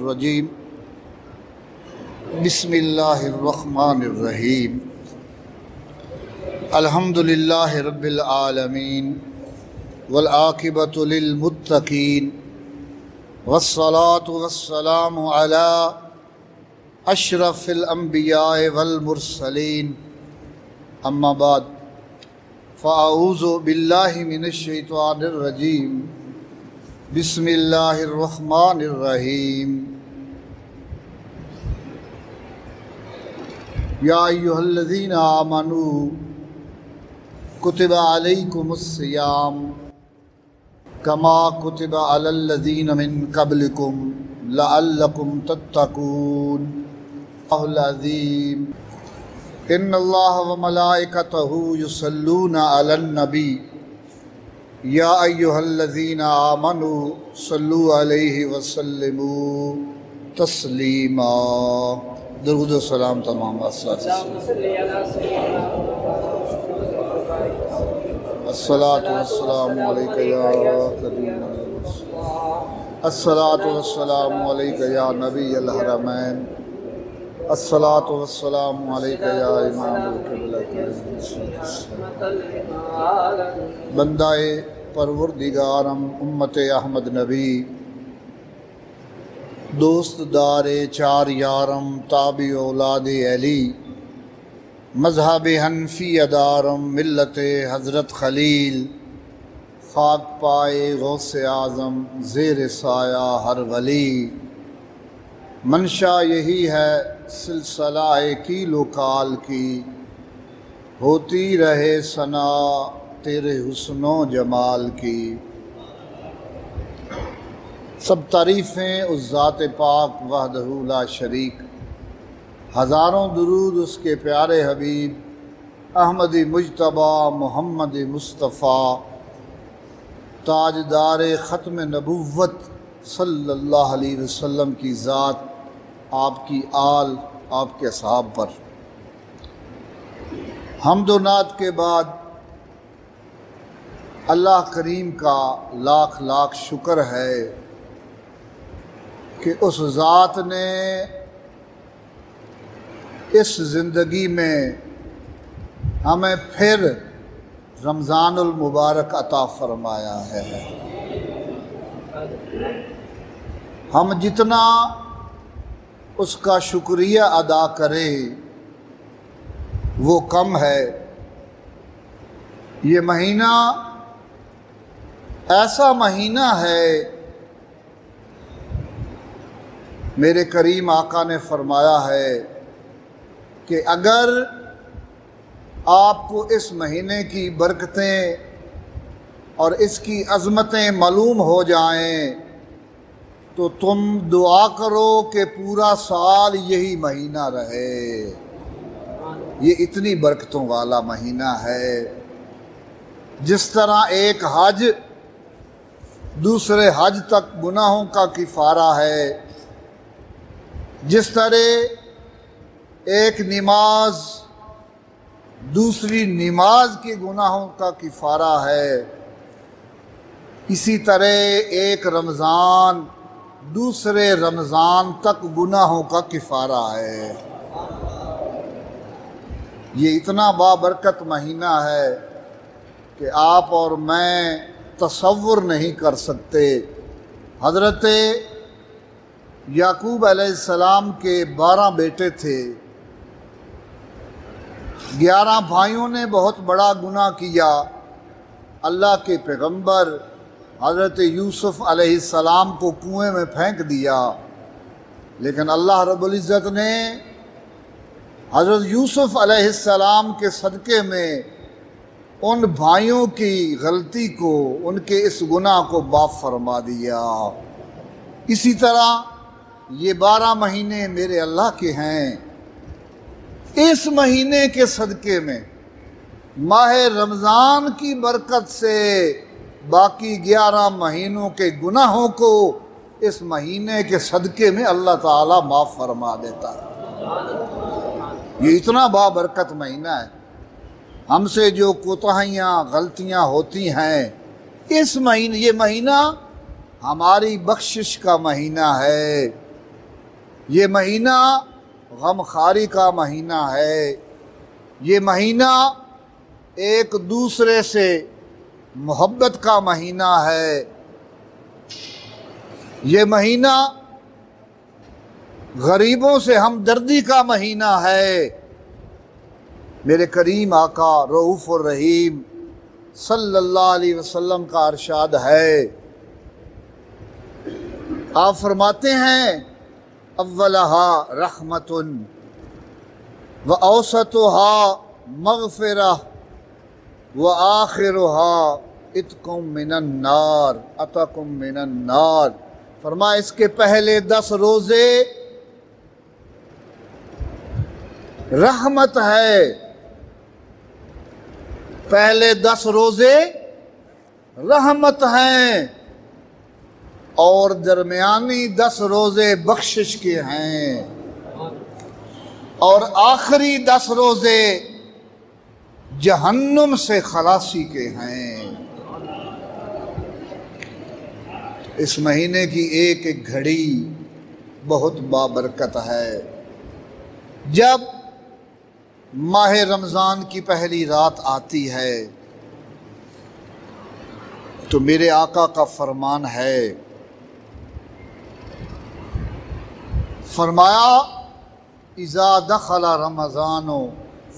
रजीम बिस्मिल्लाहिर्रहमानिर्रहीम अल्हम्दुलिल्लाहि रब्बिल आलमीन वल आक़िबतु लिल मुत्तक़ीन वस्सलातु वस्सलामु अला अशरफिल अंबियाए वल मुरसलीन अम्मा बाद फ़अऊज़ु बिल्लाहि मिनश शैतानिर रजीम बिस्मिल्लाहिर्रहमानिर्रहीम या अय्युहल्लज़ीना आमनू कुतिबा अलैकुमुस्सियाम कमा कुतिबा अलल्लज़ीना मिन क़ब्लिकुम लअल्लकुम तत्तक़ून अल अज़ीम इन्नल्लाह व मलाइकतहू युसल्लूना अलन नबी या अय्युहल्लज़ीना आमनू सल्लु अलैहि वसल्लिमू तस्लीमा। दुरूद व सलाम तमाम अस्सलातु वस्सलामु अलैका या करीम अस्सलातु वस्सलामु अलैका या नबीयल हरमैन अस्सलातु वस्सलामु अलैका या इमामुल क़िबलतैन। बंदाए परवरदिगारम उम्मत अहमद नबी दोस्त दारे चार यारम ताबी औलाद अली मज़हब हनफी अदारम मिल्लत हज़रत खलील ख़ाक पाए गौसे आज़म ज़ेर साया हर वली। मंशा यही है सिलसिला कीलो काल की होती रहे सना तेरे हुस्नो जमाल की। सब तारीफ़ें उस ज़ात पाक वहदहू ला शरीक हज़ारों दुरूद उसके प्यारे हबीब अहमदी मुजतबा मोहम्मद मुस्तफ़ा ताजदार ख़त्म नबुव्वत सल्लल्लाहु अलैहि वसल्लम की ज़ात आपकी आल आपके असहाब पर। हम्द व नात के बाद अल्लाह करीम का लाख लाख शुक्र है कि उस ज़ात ने इस ज़िंदगी में हमें फिर रमज़ानुल मुबारक अता फ़रमाया है। हम जितना उसका शुक्रिया अदा करें वो कम है। ये महीना ऐसा महीना है, मेरे करीम आका ने फरमाया है कि अगर आपको इस महीने की बरकतें और इसकी अज़मतें मालूम हो जाएं तो तुम दुआ करो कि पूरा साल यही महीना रहे। ये इतनी बरकतों वाला महीना है। जिस तरह एक हज दूसरे हज तक गुनाहों का किफ़ारा है, जिस तरह एक नमाज दूसरी नमाज के गुनाहों का किफ़ारा है, इसी तरह एक रमज़ान दूसरे रमज़ान तक गुनाहों का किफ़ारा है। ये इतना बाबरकत महीना है कि आप और मैं तसव्वुर नहीं कर सकते। हज़रत याकूब अलैहिस्सलाम के 12 बेटे थे। 11 भाइयों ने बहुत बड़ा गुनाह किया। अल्लाह के पैगंबर हज़रत यूसुफ़ अलैहिस्सलाम को कुएं में फेंक दिया, लेकिन अल्लाह रब्बुल इज़्ज़त ने हज़रत यूसुफ़ अलैहिस्सलाम के सदक़े में उन भाइयों की गलती को, उनके इस गुनाह को माफ़ फरमा दिया। इसी तरह ये 12 महीने मेरे अल्लाह के हैं। इस महीने के सदक़े में माह रमज़ान की बरकत से बाकी 11 महीनों के गुनाहों को इस महीने के सदक़े में अल्लाह ताला माफ़ फरमा देता है। ये इतना बाबरकत महीना है। हमसे जो कोताहियाँ गलतियाँ होती हैं इस महीने, ये महीना हमारी बख्शिश का महीना है। ये महीना गमखारी का महीना है, ये महीना एक दूसरे से मोहब्बत का महीना है, ये महीना गरीबों से हमदर्दी का महीना है। मेरे करीम आका रऊफ़ और रहीम सल्लल्लाहु अलैहि वसल्लम का इरशाद है, आप फरमाते हैं अव्वलहा रहमतुन व औसतुहा मग़फ़िरह व आखिरुहा इत्कुम मिनन नार अतकुम मिनन नार। फरमाया इसके पहले 10 रोज़े रहमत है, पहले 10 रोज़े रहमत हैं और दरमियानी 10 रोज़े बख्शिश के हैं और आखिरी 10 रोज़े जहन्नुम से खलासी के हैं। इस महीने की एक एक घड़ी बहुत बाबरकत है। जब माह रमज़ान की पहली रात आती है तो मेरे आका का फरमान है, फरमाया इज़ा दखला रमज़ानो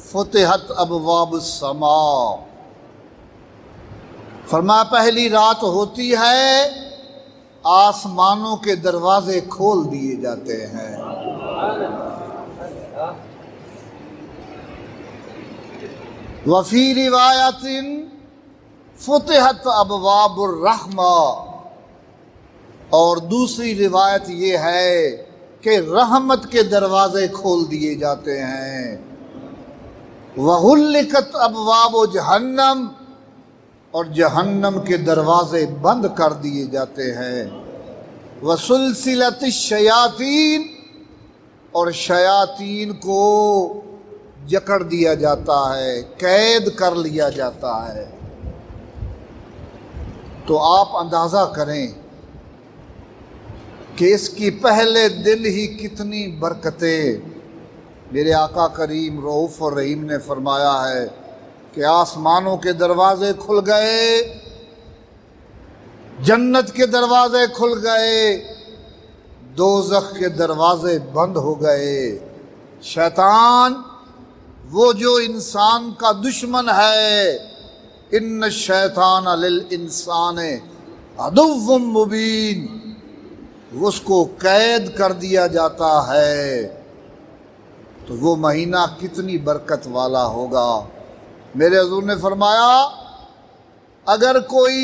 फुतिहत अबवाबुस समा। फरमाया पहली रात होती है, आसमानों के दरवाजे खोल दिए जाते हैं। वफ़ी रिवायतिन फुतिहत अबवाबुर रहमा, और दूसरी रिवायत ये है कि रहमत के दरवाजे खोल दिए जाते हैं। वहुल्लिकत अबवाबु जहन्नम, और जहन्नम के दरवाजे बंद कर दिए जाते हैं। वसुलसिलतिश शयातीन, और शयातीन को जकड़ दिया जाता है, कैद कर लिया जाता है। तो आप अंदाज़ा करें कि इसकी पहले दिन ही कितनी बरकतें। मेरे आका करीम रऊफ़ और रहीम ने फरमाया है कि आसमानों के दरवाजे खुल गए, जन्नत के दरवाजे खुल गए, दोज़ख के दरवाजे बंद हो गए। शैतान, वो जो इंसान का दुश्मन है, इन्न शैतान लिल इंसान अदुव्वुम मुबीन, उसको कैद कर दिया जाता है। तो वो महीना कितनी बरकत वाला होगा। मेरे हुज़ूर ने फरमाया अगर कोई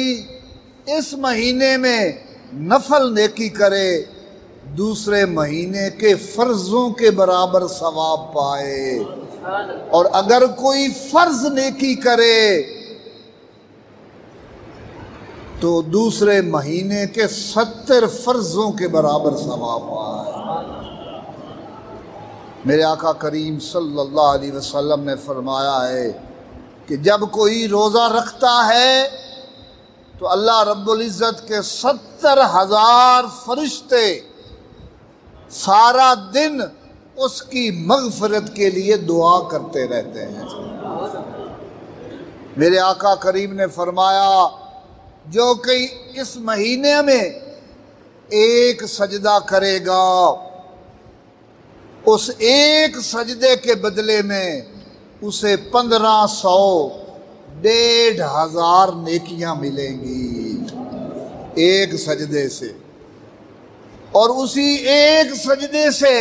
इस महीने में नफल नेकी करे, दूसरे महीने के फ़र्ज़ों के बराबर सवाब पाए, और अगर कोई फ़र्ज़ नेकी करे तो दूसरे महीने के 70 फ़र्ज़ों के बराबर सवाब पाए। मेरे आका करीम सल्लल्लाहु अलैहि वसल्लम ने फरमाया है कि जब कोई रोज़ा रखता है तो अल्लाह रब्बुल इज़्ज़त के 70,000 फरिश्ते सारा दिन उसकी मग़फ़िरत के लिए दुआ करते रहते हैं। मेरे आका करीम ने फरमाया जो कि इस महीने में एक सजदा करेगा, उस एक सजदे के बदले में उसे 1500 1,500 नेकियां मिलेंगी एक सजदे से। और उसी एक सजदे से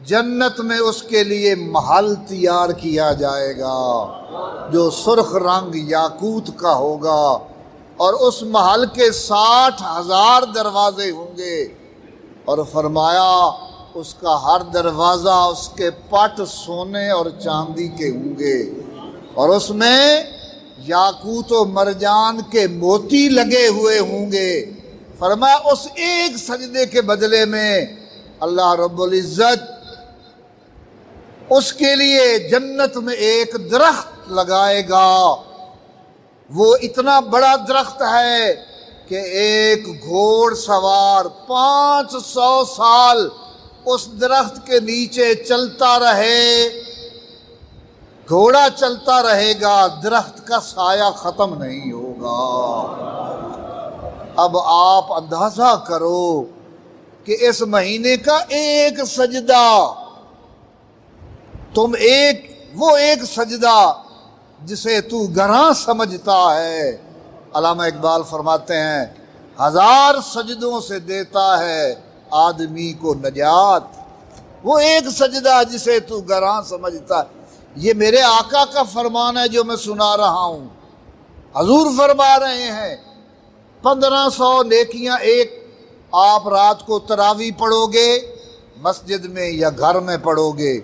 जन्नत में उसके लिए महल तैयार किया जाएगा जो सुर्ख रंग याकूत का होगा, और उस महल के 60,000 दरवाजे होंगे। और फरमाया उसका हर दरवाज़ा उसके पट सोने और चांदी के होंगे, और उसमें याकूत और मरजान के मोती लगे हुए होंगे। फरमाया उस एक सजदे के बदले में अल्लाह रब्बुल इज़्ज़त उसके लिए जन्नत में एक दरख्त लगाएगा। वो इतना बड़ा दरख्त है कि एक घोड़सवार 500 साल उस दरख्त के नीचे चलता रहे, घोड़ा चलता रहेगा, दरख्त का साया खत्म नहीं होगा। अब आप अंदाजा करो कि इस महीने का एक सजदा, तुम वो एक सजदा जिसे तू गरा समझता है, अल्लामा इकबाल फरमाते हैं 1000 सजदों से देता है आदमी को नजात। वो एक सजदा जिसे तू गरा समझता है, ये मेरे आका का फरमान है जो मैं सुना रहा हूँ। हजूर फरमा रहे हैं 1500 नेकियां एक आप रात को तरावी पढ़ोगे मस्जिद में या घर में पढ़ोगे,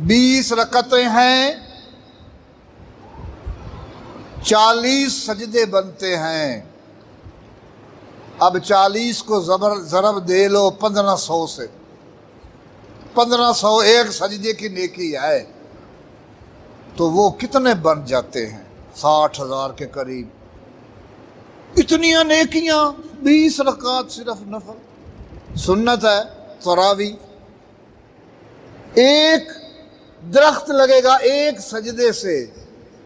20 रकतें हैं, 40 सजदे बनते हैं। अब 40 को ज़रब दे लो 1500 से, 1500 एक सजदे की नेकी है, तो वो कितने बन जाते हैं? 60,000 के करीब। इतनी नेकियां, 20 रकात सिर्फ नफल सुन्नत है तरावी। एक दरख्त लगेगा एक सजदे से,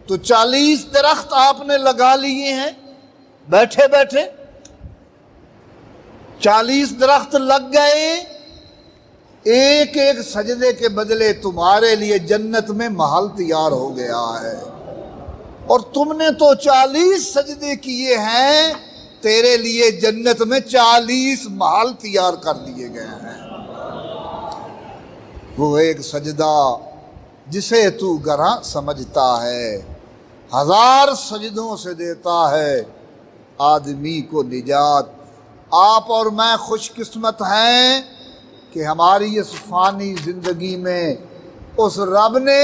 तो 40 दरख्त आपने लगा लिए हैं बैठे बैठे। 40 दरख्त लग गए, एक एक सजदे के बदले तुम्हारे लिए जन्नत में महल तैयार हो गया है। और तुमने तो 40 सजदे किए हैं, तेरे लिए जन्नत में 40 महल तैयार कर दिए गए हैं। वो एक सजदा जिसे तू गरा समझता है, 1000 सजदों से देता है आदमी को निजात। आप और मैं खुशकिस्मत हैं कि हमारी इस फानी जिंदगी में उस रब ने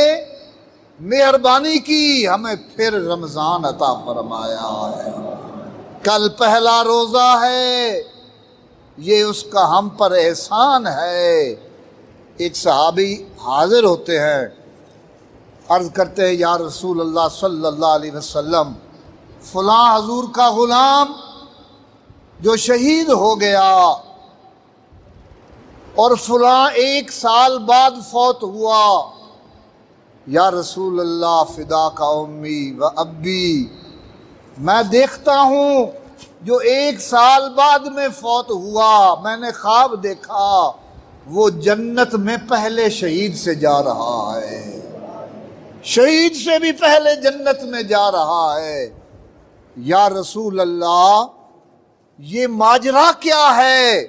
मेहरबानी की, हमें फिर रमजान अता फरमाया है। कल पहला रोजा है, ये उसका हम पर एहसान है। एक सहाबी हाजिर होते हैं, अर्ज करते हैं या रसूल अल्लाह सल्लल्लाहु अलैहि वसल्लम, फलां हजूर का गुलाम जो शहीद हो गया और फलां 1 साल बाद फौत हुआ, या रसूल अल्लाह फिदा का उम्मी व अब्बी, मैं देखता हूँ जो 1 साल बाद में फौत हुआ, मैंने ख्वाब देखा वो जन्नत में पहले शहीद से जा रहा है, शहीद से भी पहले जन्नत में जा रहा है। या रसूल अल्लाह, ये माजरा क्या है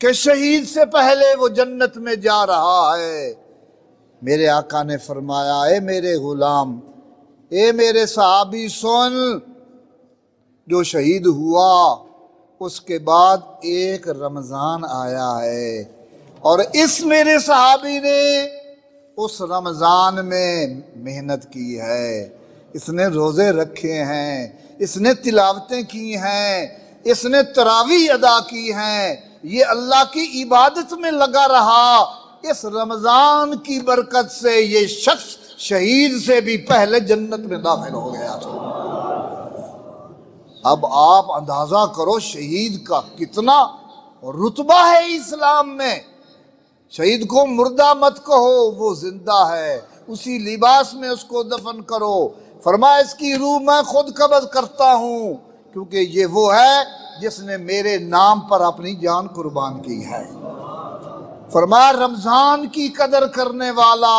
कि शहीद से पहले वो जन्नत में जा रहा है? मेरे आका ने फरमाया, ए मेरे गुलाम, ए मेरे सहाबी सुन, जो शहीद हुआ उसके बाद एक रमज़ान आया है, और इस मेरे सहाबी ने उस रमज़ान में मेहनत की है, इसने रोज़े रखे हैं, इसने तिलावतें की हैं, इसने तरावी अदा की हैं, ये अल्लाह की इबादत में लगा रहा। इस रमज़ान की बरकत से ये शख्स शहीद से भी पहले जन्नत में दाखिल हो गया था। अब आप अंदाजा करो शहीद का कितना रुतबा है इस्लाम में। शहीद को मुर्दा मत कहो, वो जिंदा है, उसी लिबास में उसको दफन करो। फरमाया इसकी रूह मैं खुद कब्ज़ करता हूँ, क्योंकि ये वो है जिसने मेरे नाम पर अपनी जान कुर्बान की है। फरमाया रमजान की कदर करने वाला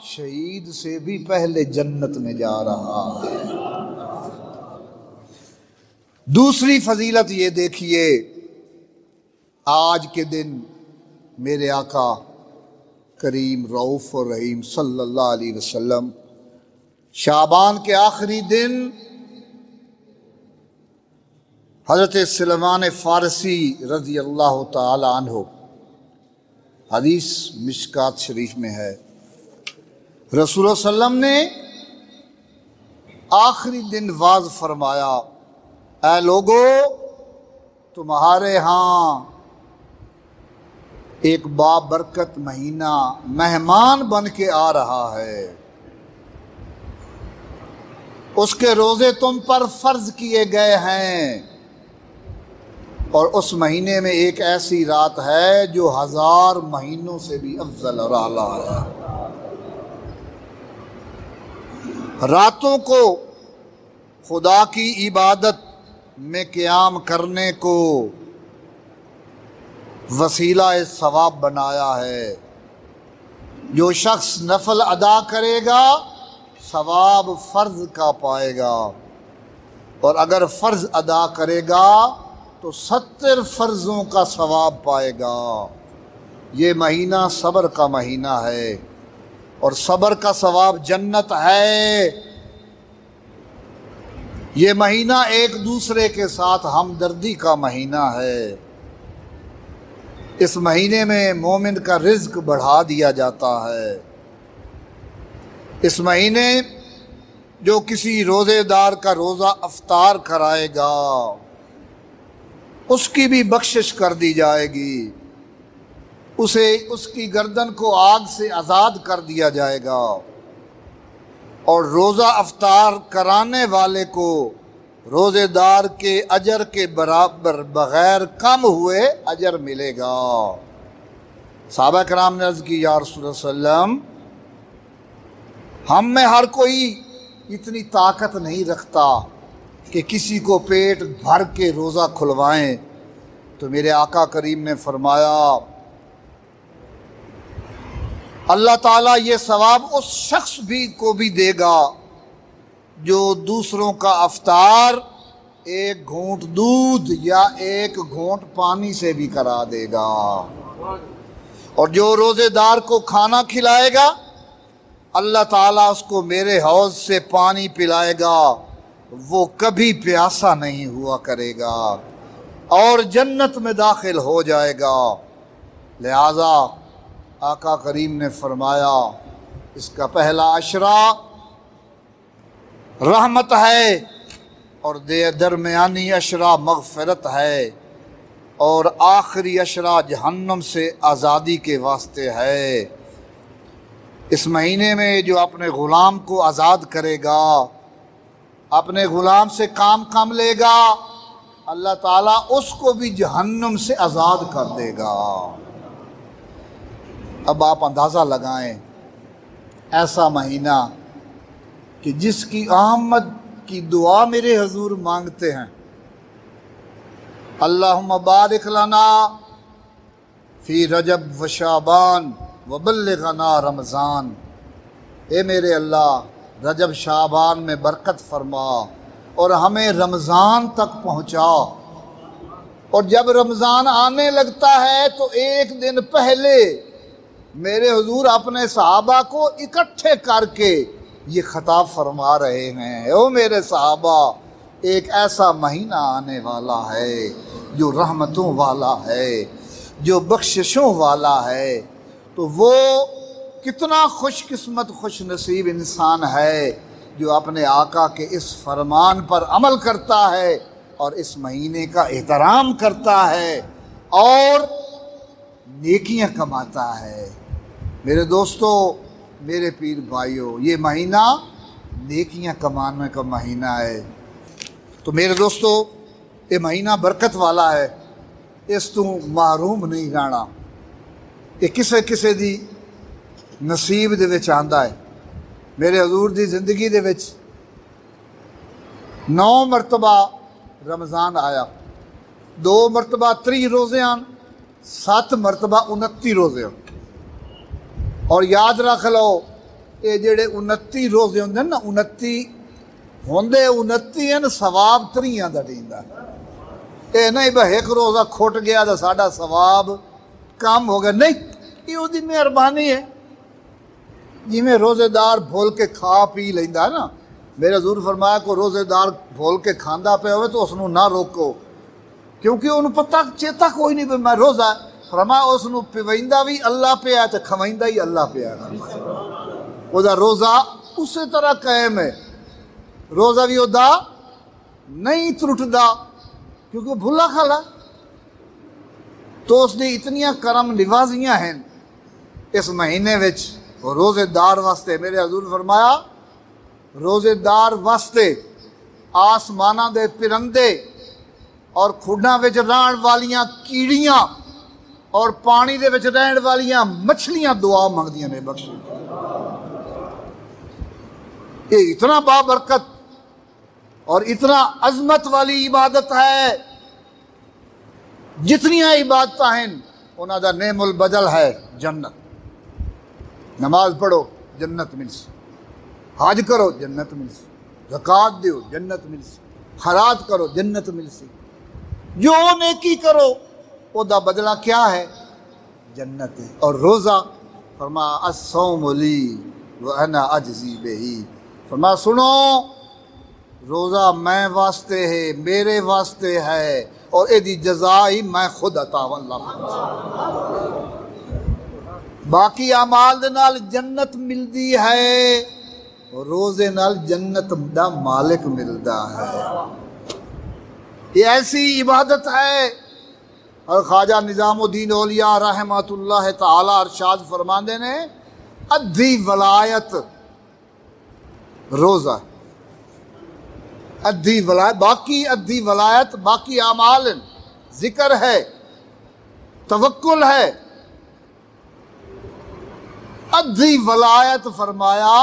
शहीद से भी पहले जन्नत में जा रहा है। दूसरी फजीलत ये देखिए, आज के दिन मेरे आका करीम रऊफ और रहीम सल्लल्लाहु अलैहि वसल्लम शाबान के आखिरी दिन हज़रत सुलेमान फ़ारसी रज़ी अल्लाह ताला अन्हु, हदीस मिशकात शरीफ में है, रसूल सल्लम ने आखिरी दिन वाज फरमाया, ऐ लोगो, तुम्हारे यहाँ एक बाबरकत महीना मेहमान बन के आ रहा है, उसके रोजे तुम पर फर्ज किए गए हैं, और उस महीने में एक ऐसी रात है जो 1000 महीनों से भी अफजल और आला है। रातों को खुदा की इबादत में क़याम करने को वसीला सवाब बनाया है। जो शख्स नफल अदा करेगा सवाब फ़र्ज़ का पाएगा, और अगर फ़र्ज़ अदा करेगा तो 70 फ़र्ज़ों का सवाब पाएगा। ये महीना सब्र का महीना है, और सब्र का सवाब जन्नत है। ये महीना एक दूसरे के साथ हमदर्दी का महीना है। इस महीने में मोमिन का रिज़्क़ बढ़ा दिया जाता है। इस महीने जो किसी रोज़ेदार का रोज़ा अफ्तार कराएगा उसकी भी बख्शिश कर दी जाएगी, उसे उसकी गर्दन को आग से आज़ाद कर दिया जाएगा, और रोज़ा अफ्तार कराने वाले को रोज़ेदार के अजर के बराबर बग़ैर कम हुए अजर मिलेगा। सहाबा कराम ने अर्ज़ की, या रसूल सल्लम, हम में हर कोई इतनी ताकत नहीं रखता कि किसी को पेट भर के रोज़ा खुलवाएं। तो मेरे आका करीम ने फरमाया, अल्लाह ताला ये सवाब उस शख्स को भी देगा जो दूसरों का अफ्तार एक घूंट दूध या एक घूंट पानी से भी करा देगा, और जो रोज़ेदार को खाना खिलाएगा अल्लाह ताला उसको मेरे हौज़ से पानी पिलाएगा, वो कभी प्यासा नहीं हुआ करेगा और जन्नत में दाखिल हो जाएगा। लिहाजा आका करीम ने फरमाया, इसका पहला अशरा रहमत है और दरमियानी अशरा मग़फ़िरत है, और आखिरी अशरा जहन्नम से आज़ादी के वास्ते है। इस महीने में जो अपने ग़ुलाम को आज़ाद करेगा, अपने ग़ुलाम से काम कम लेगा, अल्लाह ताला उसको भी जहन्नम से आज़ाद कर देगा। अब आप अंदाज़ा लगाएं, ऐसा महीना कि जिसकी आमद की दुआ मेरे हुज़ूर मांगते हैं, अल्लाहुम्मा बारिक लना फ़ी रजब व शाबान व बल्लिग़ना रमज़ान। ए मेरे अल्लाह, रजब शाबान में बरकत फरमा और हमें रमज़ान तक पहुँचा। और जब रमज़ान आने लगता है तो एक दिन पहले मेरे हुजूर अपने सहाबा को इकट्ठे करके ये खिताब फरमा रहे हैं, ओ मेरे सहाबा, एक ऐसा महीना आने वाला है जो रहमतों वाला है, जो बख्शिशों वाला है। तो वो कितना खुशकिस्मत खुश नसीब इंसान है जो अपने आका के इस फरमान पर अमल करता है और इस महीने का एहतराम करता है और नेकियां कमाता है। मेरे दोस्तों, मेरे पीर भाइयों, ये महीना नेकियां कमाने का महीना है। तो मेरे दोस्तों, ये महीना बरकत वाला है, इस तू महरूम नहीं रहना। ये किसे किसे दी नसीब दे विच आंदा है। मेरे हजूर दी जिंदगी दे विच 9 मरतबा रमज़ान आया, 2 मरतबा 30 रोज़े आन, 7 मरतबा 29 रोज़े आन। और याद रख लो, ये जेड़े 29 रोज़े होंदे ना, 29 होंदे 29 हैं, सवाब 30 दा दींदा। ये नहीं भाई एक रोज़ा खुट गया तो साडा सवाब कम हो गया, नहीं, ये उसकी मेहरबानी है। जिमें रोज़ेदार भूल के खा पी लेंदा ना, मेरे हजूर फरमाया को रोज़ेदार भूल के खांदा पे हो तो उसनू ना रोको, क्योंकि उन्हें पता चेता कोई नहीं मैं रोज़ा है। फरमाया उसनू पिवैंदा भी अल्लाह पे है तो खवाइंदा ही अल्लाह पे है। उसका रोज़ा उस तरह कायम है, रोज़ा भी उदा नहीं त्रुटदा क्योंकि भुला खाला। तो उसने इतनियां करम निवाजियां हैं इस महीने विच रोज़ेदार वास्ते। मेरे हजूर फरमाया, रोज़ेदार वास्ते आसमाना दे परिंदे और खुडा विच रहण वालियां कीड़ियां और पानी दे विच रहण वालियां मछलियां दुआ मंगदियां ने बख्श। ये इतना बाबरकत और इतना अजमत वाली इबादत है। जितनियां इबादत हैं उन्हां दा नेमुल बदल है जन्नत। नमाज पढ़ो जन्नत मिलसी, हज करो जन्नत मिलसी, ज़कात दो जन्नत मिलसी, खैरात करो जन्नत मिलसी। जो नेकी करो ओदा बदला क्या है? जन्नत है। और रोज़ा फरमा अस्सौम ली व अना अजज़ी बिही, फरमा सुनो रोज़ा मैं वास्ते है, मेरे वास्ते है और एदी जज़ा ही मैं खुद अता वल्लाह। बाकी अमाल दे नाल जन्नत मिलती है, रोज़े नाल जन्नत दा मालिक मिलता है। ये ऐसी इबादत है। और ख्वाजा निज़ामुद्दीन औलिया रहमतुल्लाह ताला अरशाद फरमाते ने अद्धी वलायत रोज़ा, अद्धी वलायत, बाकी अद्धी वलायत बाकी अमाल जिक्र है, तवक्कुल है। अद्धी वलायत फरमाया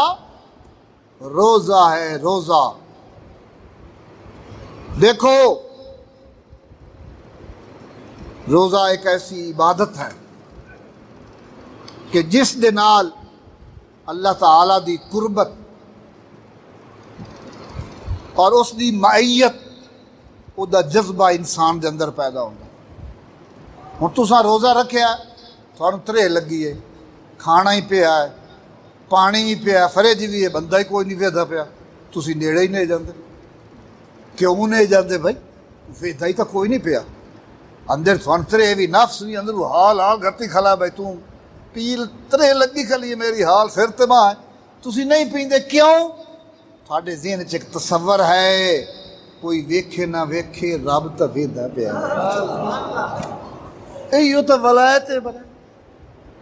रोज़ा है। रोज़ा देखो, रोज़ा एक ऐसी इबादत है कि जिस दे नाल अल्लाह ताला दी कुर्बत और उसकी माइयत उदा जज्बा इंसान के अंदर पैदा होता। हुण तुसां रोज़ा रखिया, तुहानूं त्रेह लगी है, खाना ही पिया है, पानी भी पिया, फ्रिज भी है, बंदा ही कोई नहीं वेदा पिया, तुसीं नेड़े ही नहीं जाते। क्यों नहीं जाते भाई? वेदा ही तो कोई नहीं पिया। अंदर थोन त्रेह भी, नफ्स भी अंदर हाल हाल गति खला भाई तू पील त्रेह लगी खली मेरी हाल फिर ते मां है, तुसीं नहीं पींदे क्यों? थाडे ज़हन च एक तसव्वुर है कोई वेखे ना वेखे रब तो वेदा पिया। इहो तो वलायत है,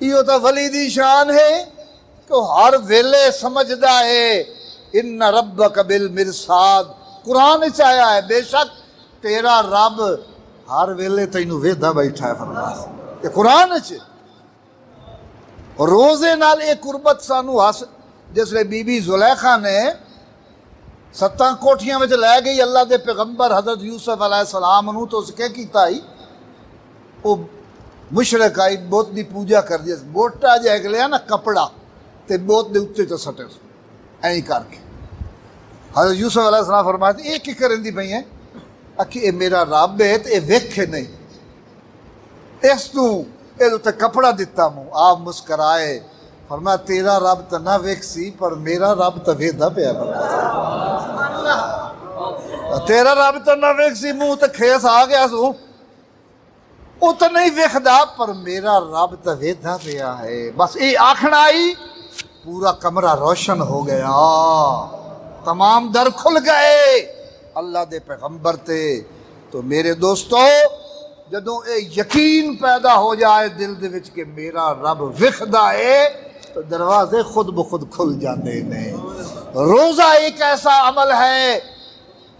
इहो तो वली दी शान है कि हर वेले समझदा है इन्ना रब्बक बिल मिरसाद। कुरान च आया है बेशक तेरा रब हर वेले तैनू वेदा बैठा है, फरमास ये कुरान च। रोज़े नाल ये कुर्बत सानू हस, जिसले बीबी जुलैखा ने 7 कोठियां में लै गई अल्लाह के पैगंबर हज़रत यूसुफ अलैहिस्सलाम नूं, तो उसके कीता ही वो मुशरक आई बुत की पूजा कर दी। बोटा जो एक लिया ना कपड़ा तो बुत के उत्ते तो सटे ऐं करके हज़रत यूसुफ अलैहिस्सलाम फरमाया ये की करेंदी पई है? आखी ये मेरा रब है तो ये वेखे नहीं, इस तू ये उत्ते कपड़ा दिता मूँ। आप मुस्कराए, फरमाया तेरा रब तो ना वेख सी पर मेरा रब तो वेदा पिया। तेरा रब तो ना वेख सी, मुँह तो खेस आ गया सू, वो तो नहीं वेखदा पर मेरा रब तो वेदा पिया है। बस ये आखना आई, पूरा कमरा रोशन हो गया, तमाम दर खुल गए अल्लाह दे पैगंबर ते। तो मेरे दोस्तों जदों ये यकीन पैदा हो जाए दिल दे विच कि मेरा रब विखदा है, तो दरवाजे खुद ब खुद खुल जाते हैं। रोज़ा एक ऐसा अमल है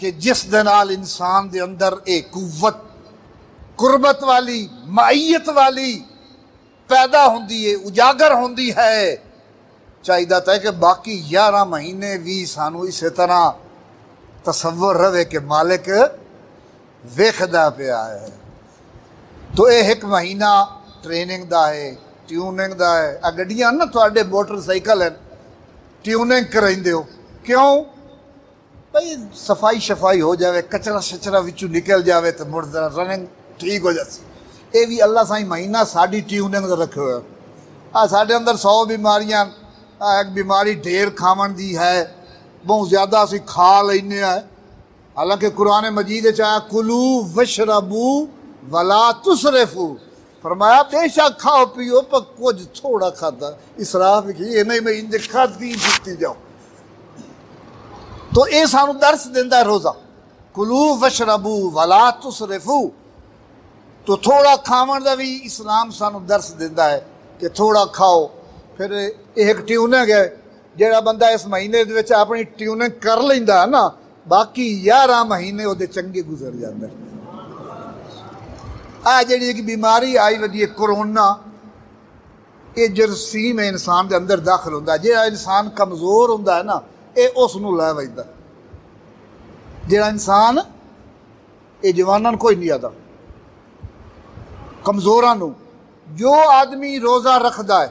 कि जिस दे नाल इंसान दे अंदर एक कुव्वत कुर्बत वाली माइयत वाली पैदा होंदी है, उजागर होंदी है। चाहिए था कि बाकी 11 महीने भी सानू इस तरह तसव्वुर रहे कि मालिक वेखदा पिया है। तो ये 1 महीना ट्रेनिंग दा है, ट्यूनिंग दा है। आ गड्डियां ना तुहाडे मोटरसाइकिल है, ट्यूनिंग कराइंदे हो क्यों भाई? सफाई शफाई हो जाए, कचरा शचरा विचों निकल जाए तो मुड़ जरा रनिंग ठीक हो जाए। ये भी अल्लाह साईं महीना साड़ी ट्यूनिंग रखे हुए। आ साढ़े अंदर 100 बीमारियां, एक बीमारी ढेर खावन दी है, बहुत ज़्यादा असी खा लेने है। हालांकि कुरान मजीद चाहे कुलू वशरबू वला तुसरफू, फरमाया बेशक खाओ पियो पर कुछ थोड़ा खाता, इसराफ की नहीं मैं इंज खाती पीती जाओ। तो ये सानू दर्स देंदा रोज़ा, कुलू वशरबू वला तुसरफू। तो थोड़ा खावन का भी इस्लाम सानू दर्स देंदा है कि थोड़ा खाओ। फिर एक ट्यूनिंग है, जोड़ा बंदा इस महीने अपनी ट्यूनिंग कर लेंदा है ना, बाकी 11 महीने वो चंगे गुजर जाते। आ जी एक बीमारी आई वधी कोरोना, ये जरसीम इंसान के अंदर दाखिल होता है। जो इंसान कमज़ोर होता है ना, ये उसनूं लै वजदा। जो इंसान ये जवानों कोई नहीं आता, कमज़ोरां। जो आदमी रोज़ा रखता है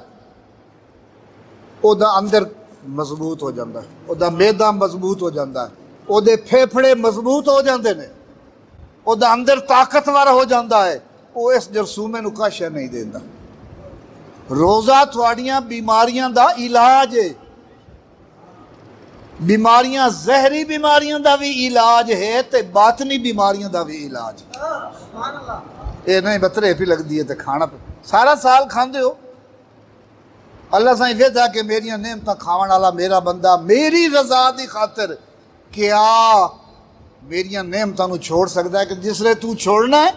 ओदा अंदर मजबूत हो जाता है, ओदा मैदा मजबूत हो जाता है, ओदे फेफड़े मजबूत हो जाते हैं, ओदा अंदर ताकतवर हो जाता है। वो इस जरसूमे नूं काशा नहीं देता। रोज़ा थोड़ियां बीमारियां दा इलाज है, बीमारियां जहरी बीमारियां दा भी इलाज है ते बातनी बीमारियां दा भी इलाज। ये नहीं बतरे भी लगती है तो खाना सारा साल खाते हो। अल्लाह साईं वेदा कि मेरिया नेमत खावन वाला मेरा बंदा मेरी रजा की खातिर क्या मेरिया नेमतों छोड़ सकता है? कि जिसले तू छोड़ना है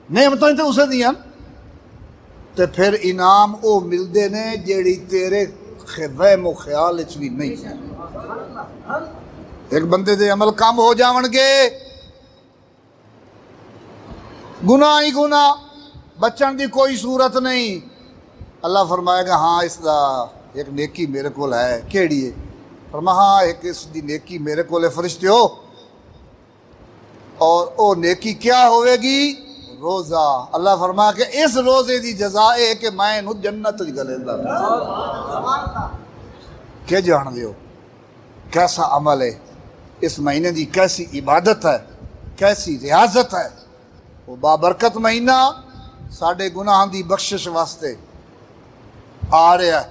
नेमतें तो उसे दियां, तो फिर इनाम वो मिलते ने जेड़ी तेरे वहमो ख्याल भी नहीं। एक बंदे दे अमल कम हो जावणगे, गुनाह ही गुनाह, बचन की कोई सूरत नहीं। अल्लाह फरमाएगा हाँ इसका एक नेकी मेरे को है। केड़ी है? फरमा हाँ एक इसकी नेकी मेरे को है फरिश्ते हो। और वो नेकी क्या होवेगी? रोज़ा। अल्लाह फरमाया कि इस रोज़े की जजा है कि मैं इन्हूं जन्नत गलेंदा। क्या जान दो कैसा अमल है, इस महीने की कैसी इबादत है, कैसी रियाजत है। वो बाबरकत महीना साढ़े गुनाहों की बख्शिश वास्ते आ रहा है,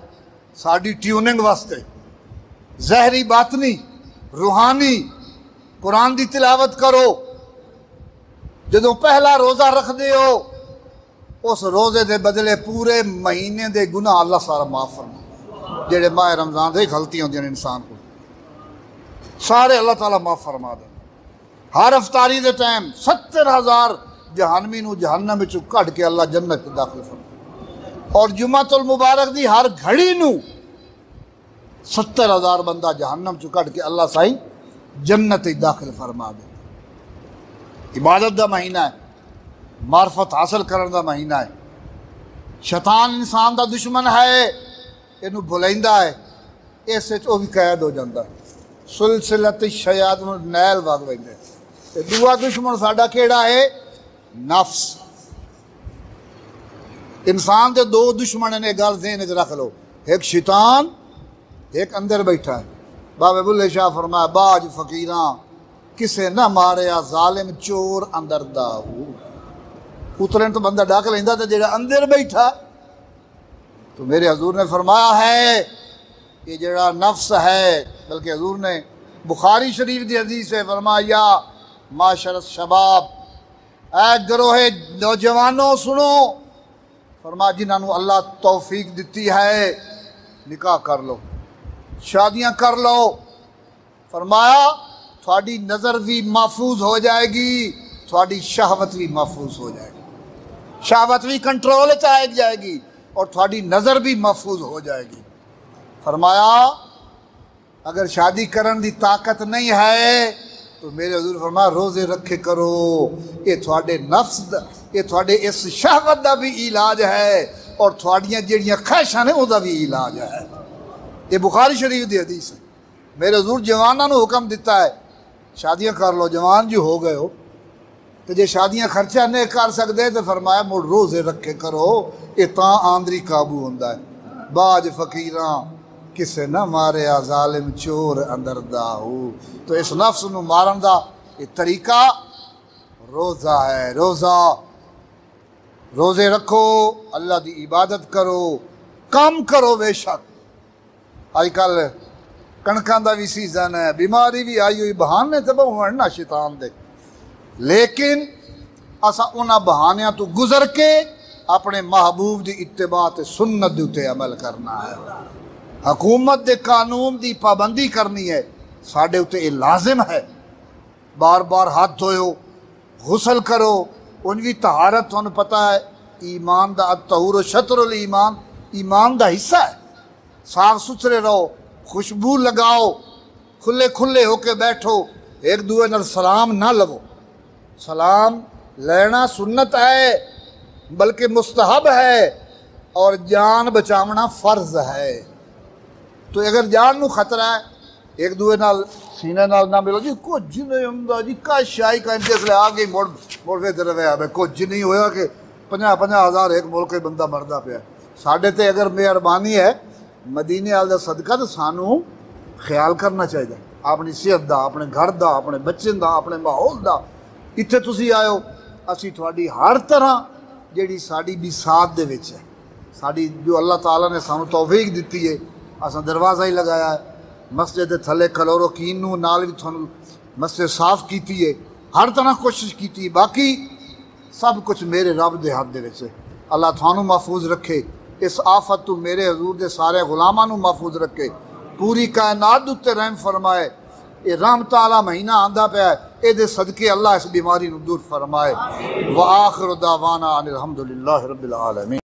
साड़ी ट्यूनिंग वास्ते, जहरी बातनी रूहानी। कुरान की तिलावत करो। जो पहला रोज़ा रखते हो उस रोज़े के बदले पूरे महीने के गुनाह अल्लाह सारा माफ़ फरमा। जेड़े माह रमज़ान से गलतियां होंदियां इंसान को सारे अल्लाह ताला माफ़ फरमा दे। हर अफतारी के टाइम 70,000 जहानमी नूं जहन्नम विचों कढ़ के अल्लाह जन्नत दाखिल फरमा। और जुम्मतुल मुबारक की हर घड़ी नूं 70,000 बंदा जहन्नम चों कढ़ के अल्लाह साईं जन्नत दाखिल फरमा दे। इबादत का महीना है, मार्फत हासिल करने का महीना है। शैतान इंसान का दुश्मन है, इनू बुलाइंदा है, इस भी कैद हो जाता है। सुलसिलत शयातिन नैल वग वैंदे। दूआ दुश्मन साडा केड़ा है? नफ्स। इंसान के दो दुश्मन ने, गल ज़हन च रख लो, एक शैतान एक अंदर बैठा है। बाबे बुल्ले शाह फरमाया बाज फकीरां किसे न मारिया जालिम चोर अंदर दा। उतरन तो बंदा डक लेंदा, तो जेड़ा अंदर बैठा तो मेरे हजूर ने फरमाया है ये जड़ा नफ्स है, बल्कि हजूर ने बुखारी शरीफ की हदीस से फरमाया माशर शबाब, ऐ गरोहे नौजवानों सुनो, फरमा जिन्होंने अल्लाह तौफीक दी है निकाह कर लो, शादियां कर लो। फरमाया थोड़ी नज़र भी महफूज हो जाएगी, थोड़ी शहवत भी महफूज हो जाएगी, शहवत भी कंट्रोल च आ जाएगी और थोड़ी नज़र भी महफूज हो जाएगी। फरमाया अगर शादी करने की ताकत नहीं है तो मेरे हजूर फरमाया रोज़े रखे करो। ये थोड़े नफ्स ये थोड़े इस शहवत का भी इलाज है और थोड़ियां जिहड़ियां ख्वाहिशां ने उसका भी इलाज है। ये बुखारी शरीफ की हदीस है। मेरे हजूर जवानों को हुक्म दिता है शादियां कर लो। जवान जो हो गए हो तो जे शादियां खर्चा नहीं कर सकते तो फरमाया मुड़ रोज़े रखे करो, ये तां आंदरी काबू होंदा है। बाज फकीरां किसे न मारे जालिम चोर अंदर दा हो। तो इस नफ्स नूं मारन दा ये तरीका रोज़ा है। रोज़ा रोज़े रखो, अल्लाह की इबादत करो, काम करो। बेशक अजकल कणकां दा भी सीजन है, बीमारी भी आई हुई, बहाने तो बहुत ना शैतान दे, लेकिन असा उन्हां बहानियां तो गुजर के अपने महबूब की इत्तिबा ते सुन्नत दे उत्ते अमल करना है। हुकूमत के कानून की पाबंदी करनी है, साढ़े उत्ते ये लाजिम है। बार बार हाथ धोयो, गुसल करो, उन भी तहारत तुहानू पता है ईमान दा तहूर शतरुल ईमान, ईमान का हिस्सा है। साफ सुथरे रहो, खुशबू लगाओ, खुले खुले होके बैठो, एक दूए नाल सलाम ना लवो। सलाम लेना सुन्नत है बल्कि मुस्तहब है, और जान बचावना फर्ज है। तो अगर जान नू खतरा है, एक दूए नाल सीने नाल ना मिलो जी, कुछ नहीं हुंदा जी, का शाही का जिसले आ गई मुड़ मुड़ के तेरे वे कुछ नहीं होया कि 50-50 एक मुल्क बंदा मरदा पिया। साढ़े ते अगर मेहरबानी है मदीने वाल दा सदका, तो सानू ख्याल करना चाहिए अपनी सेहत का, अपने घर का, अपने बच्चे का, अपने माहौल का। इत्थे तुसी आयो, असी तुहाडी हर तरह जिहड़ी साडी बिसात दे विच है, साडी जो अल्लाह ताला ने सानू तौफीक दिती है, असां दरवाज़ा ही लगाया है, मस्जिद दे थले क्लोरोकीन नू नाल भी तुहानू मस्जिद साफ कीती है, हर तरह कोशिश की। बाकी सब कुछ मेरे रब दे हाथ दे विच है। अल्लाह थानू महफूज रखे, इस आफत तू मेरे हजूर दे सारे गुलामां नू महफूज रखे, पूरी कायनात उत्ते रहम फरमाए। ये रहमत आला महीना आंदा पिया है, इहदे सदके अल्लाह इस बीमारी नू दूर फरमाए। व आखिर दावाना अनिल हम्दुलिल्लाहि रब्बिल आलमीन।